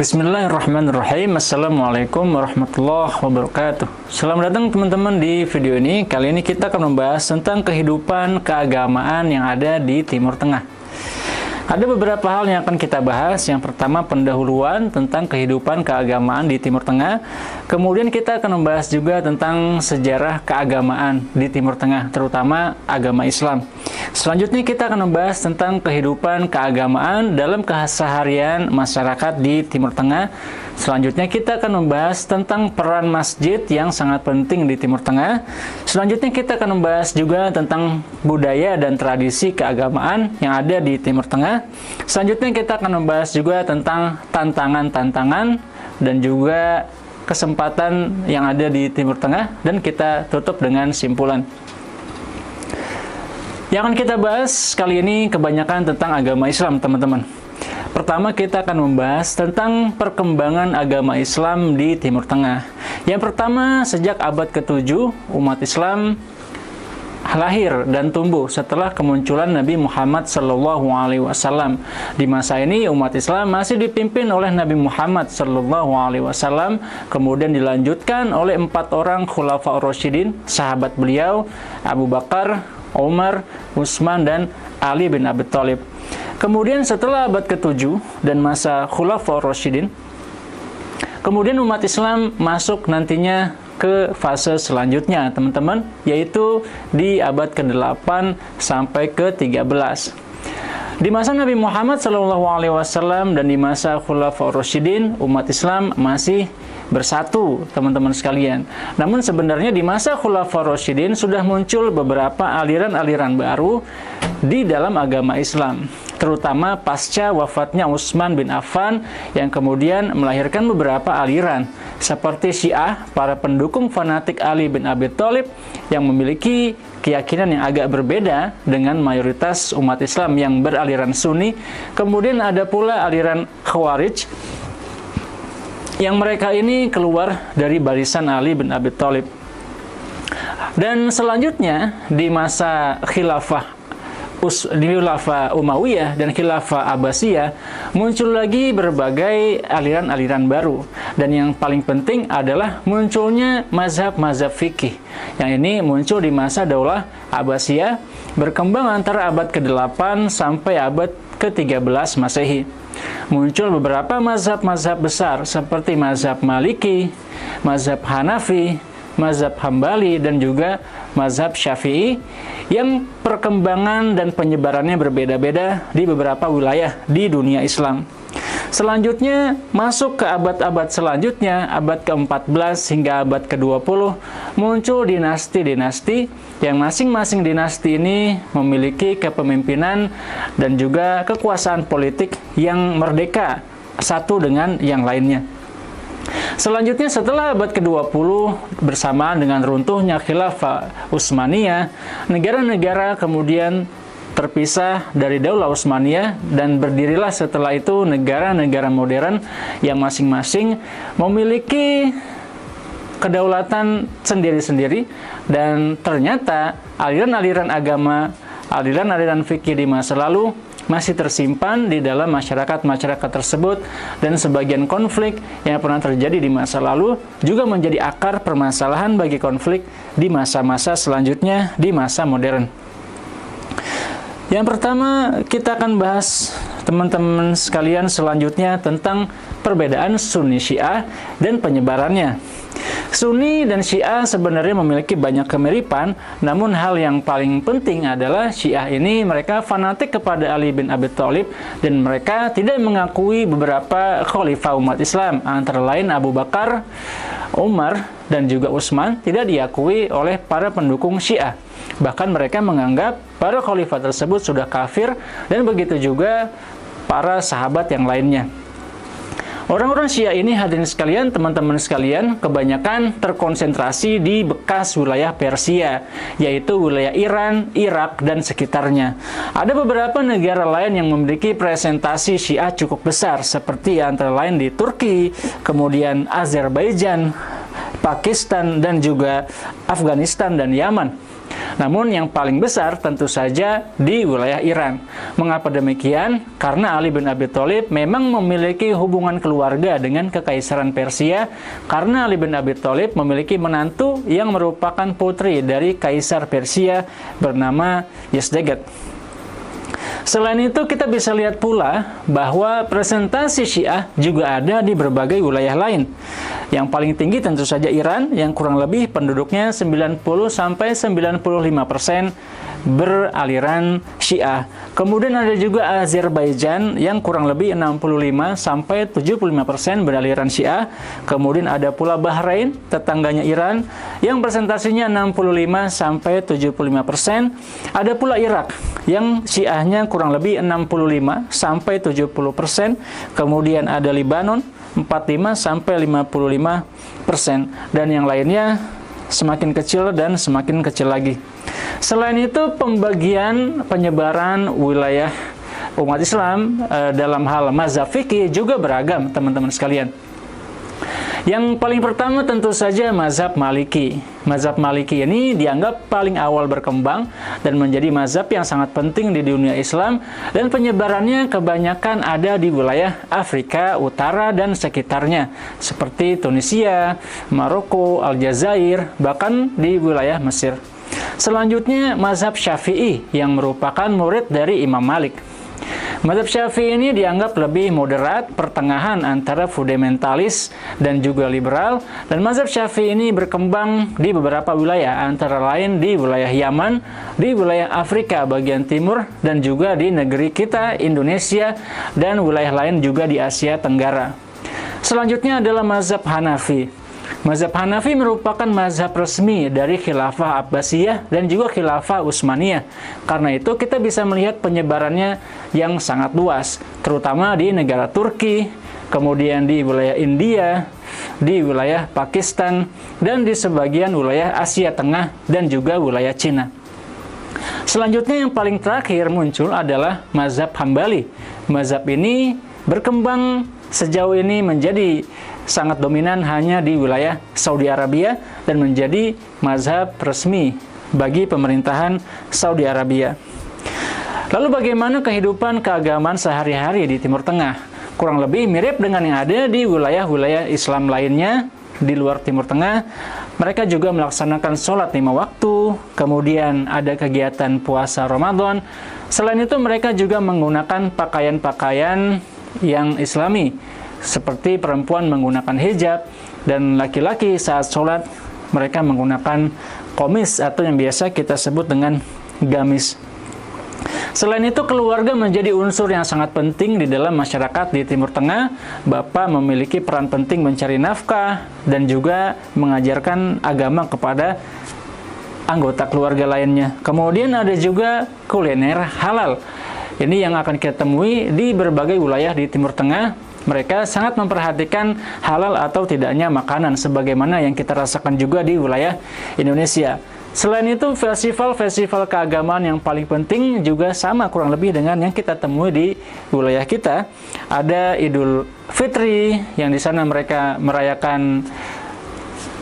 Bismillahirrahmanirrahim. Assalamualaikum warahmatullahi wabarakatuh. Selamat datang teman-teman di video ini. Kali ini kita akan membahas tentang kehidupan keagamaan yang ada di Timur Tengah. Ada beberapa hal yang akan kita bahas. Yang pertama, pendahuluan tentang kehidupan keagamaan di Timur Tengah. Kemudian kita akan membahas juga tentang sejarah keagamaan di Timur Tengah, terutama agama Islam. Selanjutnya kita akan membahas tentang kehidupan keagamaan dalam keseharian masyarakat di Timur Tengah. Selanjutnya kita akan membahas tentang peran masjid yang sangat penting di Timur Tengah. Selanjutnya kita akan membahas juga tentang budaya dan tradisi keagamaan yang ada di Timur Tengah. Selanjutnya kita akan membahas juga tentang tantangan-tantangan dan juga kesempatan yang ada di Timur Tengah, dan kita tutup dengan simpulan. Yang akan kita bahas kali ini kebanyakan tentang agama Islam, teman-teman. Pertama, kita akan membahas tentang perkembangan agama Islam di Timur Tengah. Yang pertama, sejak abad ke-7, umat Islam lahir dan tumbuh setelah kemunculan Nabi Muhammad SAW. Di masa ini, umat Islam masih dipimpin oleh Nabi Muhammad SAW, kemudian dilanjutkan oleh 4 orang Khulafaur Rasyidin, sahabat beliau, Abu Bakar, Umar, Utsman, dan Ali bin Abi Thalib. Kemudian setelah abad ke-7 dan masa Khulafaur Rasyidin, kemudian umat Islam masuk nantinya ke fase selanjutnya, teman-teman, yaitu di abad ke-8 sampai ke-13. Di masa Nabi Muhammad SAW dan di masa Khulafaur Rasyidin, umat Islam masih bersatu, teman-teman sekalian. Namun sebenarnya di masa Khulafaur Rasyidin sudah muncul beberapa aliran-aliran baru di dalam agama Islam, terutama pasca wafatnya Utsman bin Affan yang kemudian melahirkan beberapa aliran seperti Syiah, para pendukung fanatik Ali bin Abi Thalib yang memiliki keyakinan yang agak berbeda dengan mayoritas umat Islam yang beraliran Sunni. Kemudian ada pula aliran Khawarij yang mereka ini keluar dari barisan Ali bin Abi Thalib. Dan selanjutnya di masa Khilafah Umayyah dan Khilafah Abbasiyah muncul lagi berbagai aliran-aliran baru, dan yang paling penting adalah munculnya mazhab-mazhab fikih yang ini muncul di masa Daulah Abbasiyah, berkembang antara abad ke-8 sampai abad ke-13 Masehi. Muncul beberapa mazhab-mazhab besar seperti mazhab Maliki, mazhab Hanafi, mazhab Hambali, dan juga mazhab Syafi'i yang perkembangan dan penyebarannya berbeda-beda di beberapa wilayah di dunia Islam. Selanjutnya, masuk ke abad-abad selanjutnya, abad ke-14 hingga abad ke-20, muncul dinasti-dinasti yang masing-masing dinasti ini memiliki kepemimpinan dan juga kekuasaan politik yang merdeka satu dengan yang lainnya. Selanjutnya, setelah abad ke-20 bersamaan dengan runtuhnya Khilafah Utsmaniyah, negara-negara kemudian terpisah dari Daulah Utsmaniyah dan berdirilah setelah itu negara-negara modern yang masing-masing memiliki kedaulatan sendiri-sendiri, dan ternyata aliran-aliran agama, aliran-aliran fikih di masa lalu masih tersimpan di dalam masyarakat-masyarakat tersebut, dan sebagian konflik yang pernah terjadi di masa lalu juga menjadi akar permasalahan bagi konflik di masa-masa selanjutnya di masa modern. Yang pertama, kita akan bahas, teman-teman sekalian, selanjutnya tentang perbedaan Sunni Syiah dan penyebarannya. Sunni dan Syiah sebenarnya memiliki banyak kemiripan, namun hal yang paling penting adalah Syiah ini mereka fanatik kepada Ali bin Abi Thalib, dan mereka tidak mengakui beberapa khalifah umat Islam, antara lain Abu Bakar, Umar, dan juga Utsman tidak diakui oleh para pendukung Syiah. Bahkan mereka menganggap para khalifah tersebut sudah kafir, dan begitu juga para sahabat yang lainnya. Orang-orang Syiah ini, hadirin sekalian, teman-teman sekalian, kebanyakan terkonsentrasi di bekas wilayah Persia, yaitu wilayah Iran, Irak, dan sekitarnya. Ada beberapa negara lain yang memiliki presentasi Syiah cukup besar, seperti antara lain di Turki, kemudian Azerbaijan, Pakistan, dan juga Afghanistan dan Yaman. Namun yang paling besar tentu saja di wilayah Iran. Mengapa demikian? Karena Ali bin Abi Thalib memang memiliki hubungan keluarga dengan Kekaisaran Persia, karena Ali bin Abi Thalib memiliki menantu yang merupakan putri dari Kaisar Persia bernama Yezdagat. Selain itu, kita bisa lihat pula bahwa presentasi Syiah juga ada di berbagai wilayah lain. Yang paling tinggi tentu saja Iran, yang kurang lebih penduduknya 90-95% beraliran Syiah. Kemudian ada juga Azerbaijan yang kurang lebih 65-75% beraliran Syiah. Kemudian ada pula Bahrain, tetangganya Iran, yang presentasinya 65-75%. Ada pula Irak yang Syiahnya kurang lebih 65-70%. Kemudian ada Libanon 45-55%, dan yang lainnya semakin kecil dan semakin kecil lagi. Selain itu, pembagian penyebaran wilayah umat Islam dalam hal mazhab fikih juga beragam, teman-teman sekalian. Yang paling pertama tentu saja mazhab Maliki. Mazhab Maliki ini dianggap paling awal berkembang dan menjadi mazhab yang sangat penting di dunia Islam, dan penyebarannya kebanyakan ada di wilayah Afrika Utara dan sekitarnya, seperti Tunisia, Maroko, Aljazair, bahkan di wilayah Mesir. Selanjutnya mazhab Syafi'i yang merupakan murid dari Imam Malik. Mazhab Syafi'i ini dianggap lebih moderat, pertengahan antara fundamentalis dan juga liberal, dan mazhab Syafi'i ini berkembang di beberapa wilayah, antara lain di wilayah Yaman, di wilayah Afrika bagian timur, dan juga di negeri kita, Indonesia, dan wilayah lain juga di Asia Tenggara. Selanjutnya adalah mazhab Hanafi. Mazhab Hanafi merupakan mazhab resmi dari Khilafah Abbasiyah dan juga Khilafah Utsmaniyah. Karena itu kita bisa melihat penyebarannya yang sangat luas, terutama di negara Turki, kemudian di wilayah India, di wilayah Pakistan, dan di sebagian wilayah Asia Tengah dan juga wilayah Cina. Selanjutnya yang paling terakhir muncul adalah mazhab Hambali. Mazhab ini berkembang sejauh ini menjadi sangat dominan hanya di wilayah Saudi Arabia dan menjadi mazhab resmi bagi pemerintahan Saudi Arabia. Lalu bagaimana kehidupan keagamaan sehari-hari di Timur Tengah? Kurang lebih mirip dengan yang ada di wilayah-wilayah Islam lainnya di luar Timur Tengah. Mereka juga melaksanakan sholat 5 waktu, kemudian ada kegiatan puasa Ramadan. Selain itu mereka juga menggunakan pakaian-pakaian yang Islami, seperti perempuan menggunakan hijab, dan laki-laki saat sholat mereka menggunakan komis atau yang biasa kita sebut dengan gamis. Selain itu, keluarga menjadi unsur yang sangat penting di dalam masyarakat di Timur Tengah. Bapak memiliki peran penting mencari nafkah dan juga mengajarkan agama kepada anggota keluarga lainnya. Kemudian ada juga kuliner halal. Ini yang akan kita temui di berbagai wilayah di Timur Tengah. Mereka sangat memperhatikan halal atau tidaknya makanan, sebagaimana yang kita rasakan juga di wilayah Indonesia. Selain itu, festival-festival keagamaan yang paling penting juga sama kurang lebih dengan yang kita temui di wilayah kita. Ada Idul Fitri, yang di sana mereka merayakan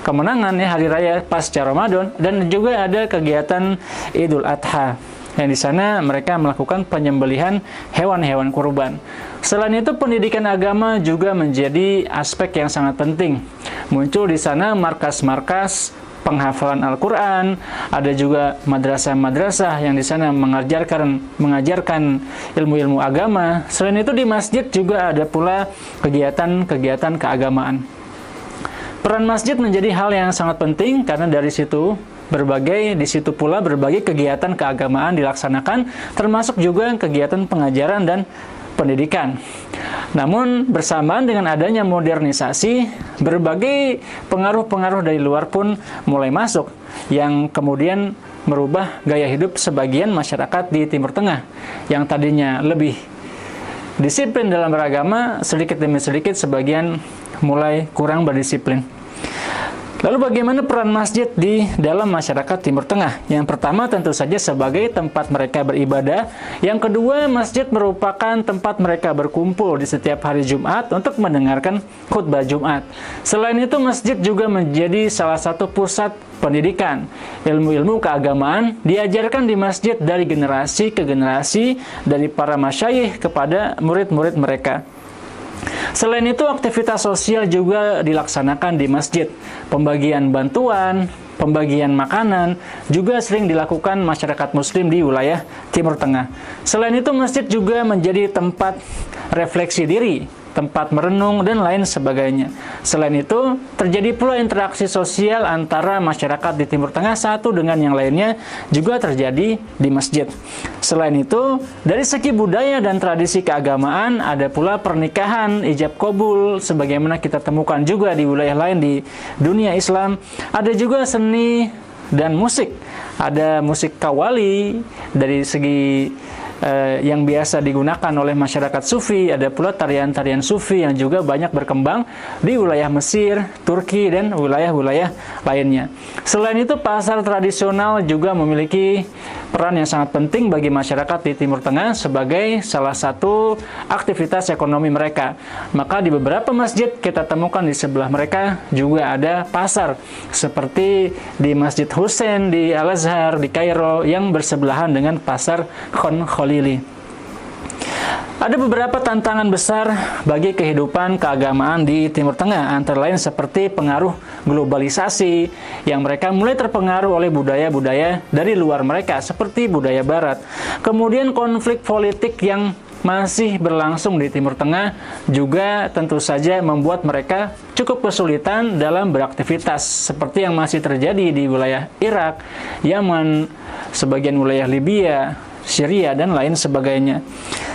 kemenangan ya, hari raya pasca Ramadan, dan juga ada kegiatan Idul Adha, yang di sana mereka melakukan penyembelihan hewan-hewan kurban. Selain itu, pendidikan agama juga menjadi aspek yang sangat penting. Muncul di sana markas-markas penghafalan Al-Quran, ada juga madrasah-madrasah yang di sana mengajarkan ilmu-ilmu agama. Selain itu, di masjid juga ada pula kegiatan-kegiatan keagamaan. Peran masjid menjadi hal yang sangat penting karena di situ pula berbagai kegiatan keagamaan dilaksanakan, termasuk juga kegiatan pengajaran dan pendidikan. Namun bersamaan dengan adanya modernisasi, berbagai pengaruh-pengaruh dari luar pun mulai masuk, yang kemudian merubah gaya hidup sebagian masyarakat di Timur Tengah, yang tadinya lebih disiplin dalam beragama, sedikit demi sedikit sebagian mulai kurang berdisiplin. Lalu bagaimana peran masjid di dalam masyarakat Timur Tengah? Yang pertama tentu saja sebagai tempat mereka beribadah. Yang kedua, masjid merupakan tempat mereka berkumpul di setiap hari Jumat untuk mendengarkan khutbah Jumat. Selain itu, masjid juga menjadi salah satu pusat pendidikan. Ilmu-ilmu keagamaan diajarkan di masjid dari generasi ke generasi, dari para masyayikh kepada murid-murid mereka. Selain itu, aktivitas sosial juga dilaksanakan di masjid. Pembagian bantuan, pembagian makanan juga sering dilakukan masyarakat muslim di wilayah Timur Tengah. Selain itu, masjid juga menjadi tempat refleksi diri, tempat merenung, dan lain sebagainya. Selain itu, terjadi pula interaksi sosial antara masyarakat di Timur Tengah satu dengan yang lainnya juga terjadi di masjid. Selain itu, dari segi budaya dan tradisi keagamaan, ada pula pernikahan, ijab kabul, sebagaimana kita temukan juga di wilayah lain di dunia Islam. Ada juga seni dan musik. Ada musik kawali dari segi yang biasa digunakan oleh masyarakat Sufi. Ada pula tarian-tarian Sufi yang juga banyak berkembang di wilayah Mesir, Turki, dan wilayah-wilayah lainnya. Selain itu, pasar tradisional juga memiliki peran yang sangat penting bagi masyarakat di Timur Tengah sebagai salah satu aktivitas ekonomi mereka. Maka di beberapa masjid kita temukan di sebelah mereka juga ada pasar, seperti di Masjid Hussein di Al-Azhar di Kairo yang bersebelahan dengan pasar Khan Khalili. Ada beberapa tantangan besar bagi kehidupan keagamaan di Timur Tengah, antara lain seperti pengaruh globalisasi yang mereka mulai terpengaruh oleh budaya-budaya dari luar mereka seperti budaya Barat. Kemudian konflik politik yang masih berlangsung di Timur Tengah juga tentu saja membuat mereka cukup kesulitan dalam beraktivitas, seperti yang masih terjadi di wilayah Irak, Yaman, sebagian wilayah Libya, Syria, dan lain sebagainya.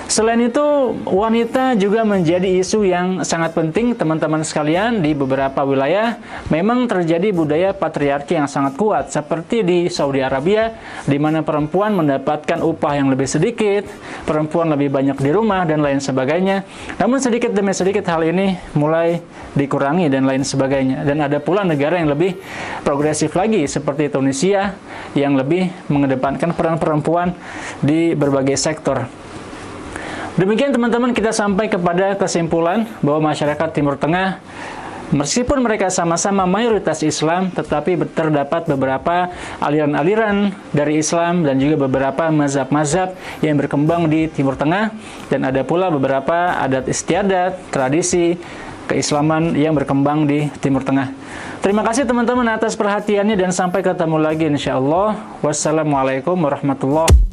Selain itu, wanita juga menjadi isu yang sangat penting, teman-teman sekalian. Di beberapa wilayah memang terjadi budaya patriarki yang sangat kuat, seperti di Saudi Arabia, di mana perempuan mendapatkan upah yang lebih sedikit, perempuan lebih banyak di rumah, dan lain sebagainya. Namun sedikit demi sedikit hal ini mulai dikurangi dan lain sebagainya. Dan ada pula negara yang lebih progresif lagi, seperti Tunisia, yang lebih mengedepankan peran perempuan di berbagai sektor. Demikian teman-teman, kita sampai kepada kesimpulan bahwa masyarakat Timur Tengah, meskipun mereka sama-sama mayoritas Islam, tetapi terdapat beberapa aliran-aliran dari Islam dan juga beberapa mazhab-mazhab yang berkembang di Timur Tengah, dan ada pula beberapa adat istiadat, tradisi keislaman yang berkembang di Timur Tengah. Terima kasih teman-teman atas perhatiannya, dan sampai ketemu lagi insyaallah. Wassalamualaikum warahmatullahi wabarakatuh.